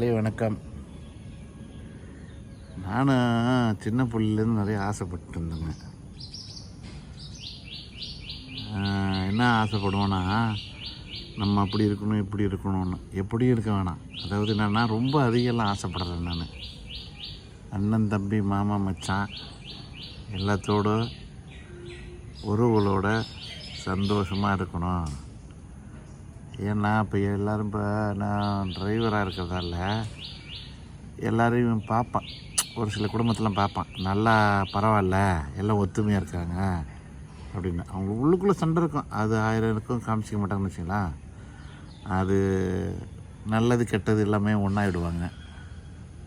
வணக்கம். நானும் சின்ன புள்ளிலேருந்து நிறைய ஆசைப்பட்டு இருந்தேங்க. என்ன ஆசைப்படுவேன்னா, நம்ம அப்படி இருக்கணும் இப்படி இருக்கணும்னு. எப்படியும் இருக்க வேணாம். அதாவது என்னென்னா, ரொம்ப அதிகம்லாம் ஆசைப்படுறேன் நான். அண்ணன் தம்பி மாமா மச்சான் எல்லாத்தோட உறவுகளோட சந்தோஷமாக இருக்கணும். ஏன்னா இப்போ எல்லோரும் இப்போ நான் டிரைவராக இருக்கிறதால எல்லோரையும் பார்ப்பேன். ஒரு சில குடும்பத்தெலாம் பார்ப்பேன், நல்லா பரவாயில்ல எல்லாம் ஒத்துமையாக இருக்காங்க அப்படின்னு. அவங்க உள்ளுக்குள்ளே சண்டை இருக்கும், அது 1000 இருக்கும், காமிச்சிக்க மாட்டாங்கன்னு வச்சுங்களேன். அது நல்லது கெட்டது எல்லாமே ஒன்றாயிடுவாங்க.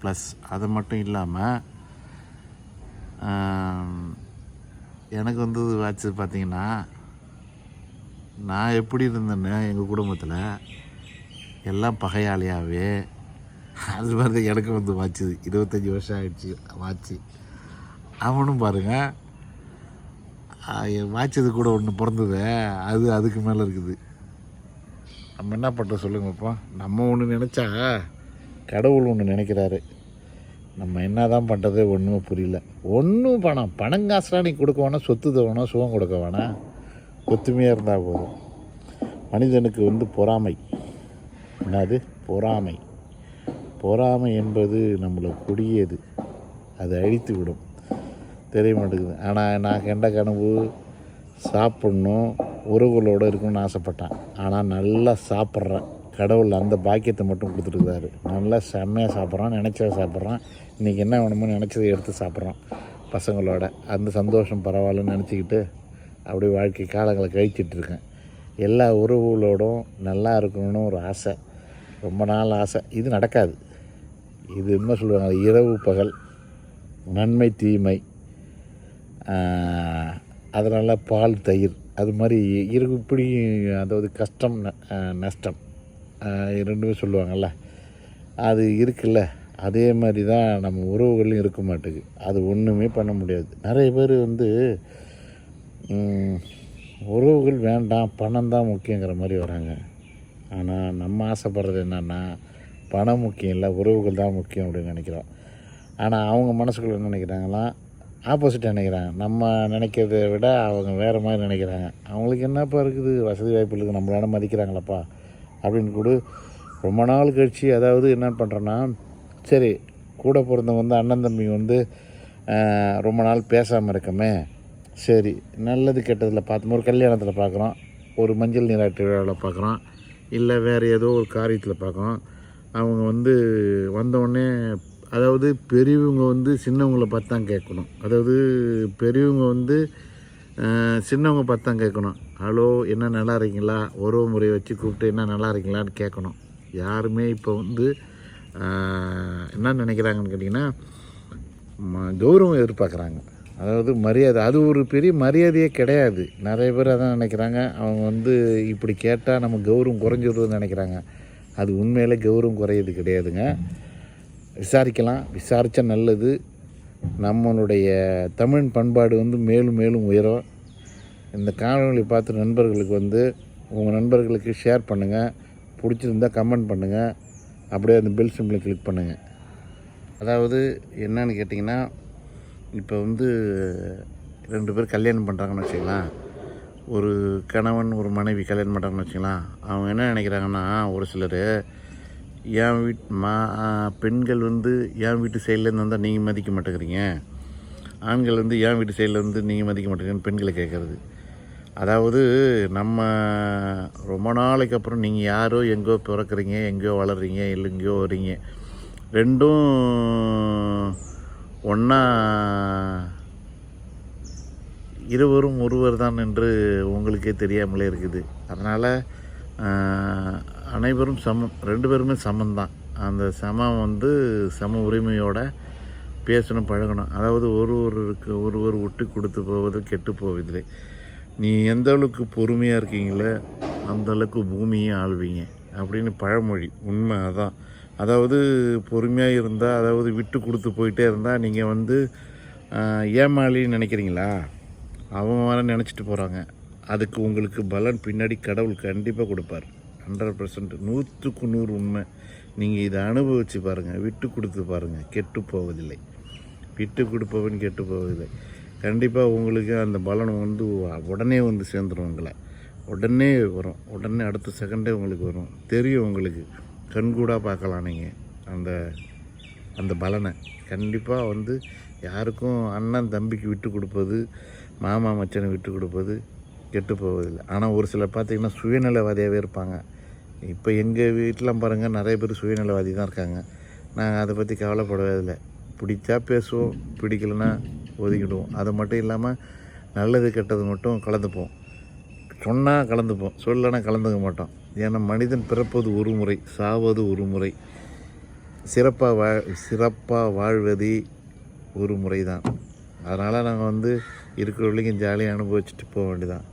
ப்ளஸ் அது மட்டும் இல்லாமல் எனக்கு வந்து வாட்சது பார்த்திங்கன்னா, நான் எப்படி இருந்தேன்னு எங்கள் குடும்பத்தில் எல்லாம் பகையாளியாகவே அது மாதிரி எனக்கு வந்து வாட்சுது. 25 வருஷம் ஆகிடுச்சு வாட்சி. அவனும் பாருங்கள், வாட்சது கூட ஒன்று பிறந்தது, அது அதுக்கு மேலே இருக்குது. நம்ம என்ன பண்ணுறோம் சொல்லுங்கப்பா. நம்ம ஒன்று நினச்சா கடவுள் ஒன்று நினைக்கிறாரு. நம்ம என்ன தான் பண்ணுறது ஒன்றுமே புரியல. ஒன்றும் பணங்காசுலாம் நீ கொடுக்க வேணாம், சொத்து தவணும், சுகம் கொடுக்க வேணாம், ஒத்துமையாக இருந்தால் போதும். மனிதனுக்கு வந்து பொறாமை. என்னது பொறாமை? பொறாமை என்பது நம்மளை கொடியது, அது அழித்து விடும். தெரிய மாட்டேங்குது. ஆனால் நான் கண்ட கனவு சாப்பிட்ணும், உறவுகளோடு இருக்கணும்னு ஆசைப்பட்டேன். ஆனால் நல்லா சாப்பிட்றேன். கடவுள் அந்த பாக்கியத்தை மட்டும் கொடுத்துருக்காரு. நல்லா செம்மையாக சாப்பிட்றான், நினச்சதை சாப்பிட்றான். இன்றைக்கி என்ன வேணுமோ நினச்சதை எடுத்து சாப்பிட்றான் பசங்களோட. அந்த சந்தோஷம் பரவாயில்லன்னு நினச்சிக்கிட்டு அப்படியே வாழ்க்கை காலங்களை கழிச்சிட்ருக்கேன். எல்லா உறவுகளோடும் நல்லா இருக்கணும்னு ஒரு ஆசை, ரொம்ப நாள் ஆசை. இது நடக்காது. இது என்ன சொல்லுவாங்க, இரவு பகல், நன்மை தீமை, அதனால் பால் தயிர், அது மாதிரி இப்படி, அதாவது கஷ்டம் நஷ்டம் ரெண்டுமே சொல்லுவாங்கள்ல, அது இருக்குல்ல. அதே மாதிரி தான் நம்ம உறவுகளும் இருக்க மாட்டேங்குது. அது ஒன்றுமே பண்ண முடியாது. நிறைய பேர் வந்து உறவுகள் வேண்டாம், பணம் தான் முக்கியங்கிற மாதிரி வராங்க. ஆனால் நம்ம ஆசைப்படுறது என்னென்னா, பணம் முக்கியம் இல்லை, உறவுகள் தான் முக்கியம் அப்படின்னு நினைக்கிறோம். ஆனால் அவங்க மனசுக்குள்ள என்ன நினைக்கிறாங்களா, ஆப்போசிட்டாக நினைக்கிறாங்க. நம்ம நினைக்கிறத விட அவங்க வேறு மாதிரி நினைக்கிறாங்க. அவங்களுக்கு என்னப்பா இருக்குது, வசதி வாய்ப்பு இருக்குது, நம்மளால மதிக்கிறாங்களப்பா அப்படின்னு கூட ரொம்ப நாள் கழிச்சு, அதாவது என்ன பண்ணுறோன்னா, சரி கூட பிறந்தவங்க வந்து அண்ணன் தம்பி வந்து ரொம்ப நாள் பேசாமல் இருக்கமே, சரி நல்லது கெட்டதில் பார்த்தோம், ஒரு கல்யாணத்தில் பார்க்குறோம், ஒரு மஞ்சள் நீராட்டு விழாவில் பார்க்குறோம், இல்லை வேறு ஏதோ ஒரு காரியத்தில் பார்க்குறோம். அவங்க வந்து வந்தவுடனே, அதாவது பெரியவங்க வந்து சின்னவங்கள பார்த்து தான் கேட்கணும். அதாவது பெரியவங்க வந்து சின்னவங்க பார்த்து தான் கேட்கணும். ஹலோ என்ன நல்லா இருக்கீங்களா, உறவு முறையை வச்சு கூப்பிட்டு என்ன நல்லா இருக்கீங்களான்னு கேட்கணும். யாருமே இப்போ வந்து என்ன நினைக்கிறாங்கன்னு கேட்டிங்கன்னா, கௌரவம் எதிர்பார்க்குறாங்க. அதாவது மரியாதை, அது ஒரு பெரிய மரியாதையே கிடையாது. நிறைய பேர் அதான் நினைக்கிறாங்க. அவங்க வந்து இப்படி கேட்டால் நம்ம கௌரவம் குறைஞ்சிடுறதுன்னு நினைக்கிறாங்க. அது உண்மையிலே கௌரவம் குறையிறது கிடையாதுங்க. விசாரிக்கலாம், விசாரித்தா நல்லது. நம்மளுடைய தமிழ் பண்பாடு வந்து மேலும் மேலும் உயரும். இந்த காணொளி பார்த்து நண்பர்களுக்கு வந்து உங்கள் நண்பர்களுக்கு ஷேர் பண்ணுங்கள். பிடிச்சிருந்தால் கமெண்ட் பண்ணுங்கள். அப்படியே அந்த பெல் சிம்பிளை கிளிக் பண்ணுங்கள். அதாவது என்னன்னு கேட்டிங்கன்னா, இப்போ வந்து 2 பேர் கல்யாணம் பண்ணுறாங்கன்னு வச்சுக்கலாம். ஒரு கணவன் ஒரு மனைவி கல்யாணம் பண்ணுறாங்கன்னு வச்சுக்கலாம். அவங்க என்ன நினைக்கிறாங்கன்னா, ஒரு சிலர் என் பெண்கள் வந்து என் வீட்டு சைட்லேருந்து வந்தால் நீங்கள் மதிக்க மாட்டேங்கிறீங்க, ஆண்கள் வந்து என் வீட்டு சைடில் வந்து நீங்கள் மதிக்க மாட்டேங்கிறீங்கன்னு பெண்களை கேட்குறது. அதாவது நம்ம ரொம்ப நாளைக்கு அப்புறம் நீங்கள் யாரோ எங்கேயோ பிறக்கிறீங்க, எங்கேயோ வளர்கிறீங்க, இல்லை எங்கேயோ வரீங்க, ரெண்டும் ஒன்றா இருவரும் ஒருவர் தான் என்று உங்களுக்கே தெரியாமலே இருக்குது. அதனால் அனைவரும் சமம், 2 பேருமே சமம்தான். அந்த சமம் வந்து சம உரிமையோடு பேசணும், பழகணும். அதாவது ஒருவர் விட்டு கொடுத்து போவது கெட்டு போவதில்லை. நீ எந்த அளவுக்கு பொறுமையாக இருக்கீங்களோ அந்த அளவுக்கு பூமியை ஆள்வீங்க அப்படின்னு பழமொழி. உண்மை அதான். அதாவது பொறுமையாக இருந்தால், அதாவது விட்டு கொடுத்து போயிட்டே இருந்தால் நீங்கள் வந்து ஏமாளின்னு நினைக்கிறீங்களா, அவங்க வர நினச்சிட்டு போகிறாங்க. அதுக்கு உங்களுக்கு பலன் பின்னாடி கடவுள் கண்டிப்பாக கொடுப்பார். 100%, 100க்கு 100 உண்மை. நீங்கள் இதை அனுபவித்து பாருங்கள், விட்டு கொடுத்து பாருங்கள், கெட்டு போவதில்லை. விட்டு கொடுப்பவன் கெட்டு போவதில்லை. கண்டிப்பாக உங்களுக்கு அந்த பலன் வந்து உடனே வந்து சேர்ந்துடும். உங்களை உடனே வரும், உடனே அடுத்த செகண்டே உங்களுக்கு வரும். தெரியும் உங்களுக்கு, கண்கூடாக பார்க்கலாம் நீங்கள் அந்த அந்த பலனை. கண்டிப்பாக வந்து யாருக்கும் அண்ணன் தம்பிக்கு விட்டு கொடுப்பது, மாமா மச்சனை விட்டு கொடுப்பது கெட்டு போவதில்லை. ஆனால் ஒரு சிலர் பார்த்திங்கன்னா சுயநலவாதியாகவே இருப்பாங்க. இப்போ எங்கள் வீட்டிலாம் பாருங்கள், நிறைய பேர் சுயநலவாதி தான் இருக்காங்க. நாங்கள் அதை பற்றி கவலைப்படவே. பிடிச்சா பேசுவோம், பிடிக்கலைன்னா ஒதுக்கிடுவோம். அது மட்டும் இல்லாமல் நல்லது கெட்டது மட்டும் கலந்துப்போம். சொன்னால் கலந்துப்போம், சொல்லலைன்னா கலந்துக்க மாட்டோம். ஏன்னா மனிதன் பிறப்பது ஒரு முறை, சாவது ஒரு முறை. சிறப்பாக வாழ்வது ஒரு முறை தான். அதனால் நாங்கள் வந்து இருக்கிற வரைக்கும் ஜாலியாக அனுபவிச்சுட்டு போக வேண்டியதான்.